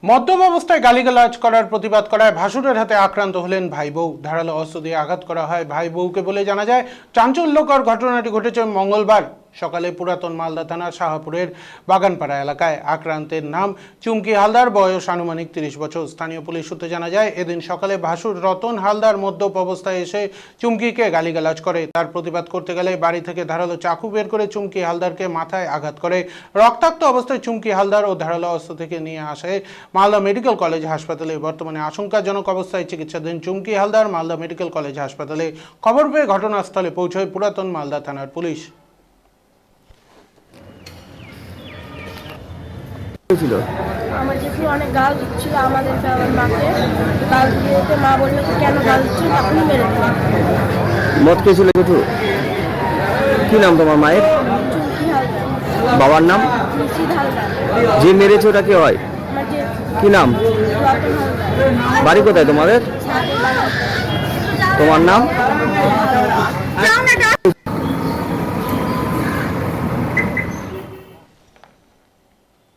মদ্যপ অবস্থায় গালিগালাজ করার প্রতিবাদ করায় ভাসুরের হাতে আক্রান্ত হলেন ভাই বউ। ধারালো অস্ত্র দিয়ে আঘাত করা হয় ভাই বউকে বলে জানা যায়। চাঞ্চল্যকর ঘটনাটি ঘটেছে মঙ্গলবার সকালে পুরাতন মালদা থানার শাহপুরের বাগানপাড়া এলাকায়। আক্রান্তের নাম চুমকি হালদার, বয়স আনুমানিক 30 বছর। স্থানীয় পুলিশ সূত্রে জানা যায়, এদিন সকালে ভাসুর রতন হালদার মদ্যপ অবস্থায় এসে চুমকিকে গালিগালাজ করে। তার প্রতিবাদ করতে গেলে বাড়ি থেকে ধারালো চাকু বের করে চুমকি হালদারকে মাথায় আঘাত করে। রক্তাক্ত অবস্থায় চুমকি হালদার ও ধারালো অস্ত্র থেকে নিয়ে আসে মালদা মেডিকেল কলেজ হাসপাতালে। বর্তমানে আশঙ্কাজনক অবস্থায় চিকিৎসাধীন চুমকি হালদার মালদা মেডিকেল কলেজ হাসপাতালে। খবর পেয়ে ঘটনাস্থলে পৌঁছয় পুরাতন মালদা থানার পুলিশ। আমার জেঠু অনেক গাল দিচ্ছিল আমাদেরকে, আমার মাকে গাল দিতে মা বললো কেন গাল দিচ্ছিল, তখনই মেরে দিল। মদ খেয়েছিল জেঠু? কি নাম তোমার মায়ের? চুমকি হালদার। বাবার নাম? নিশিত হালদার। যে মেরেছে ওটা কে হয়? আমার জেঠু কি নাম? রতন হালদার। বাড়ি কোথায় তোমাদের? সাদের বাগান। তোমার নাম?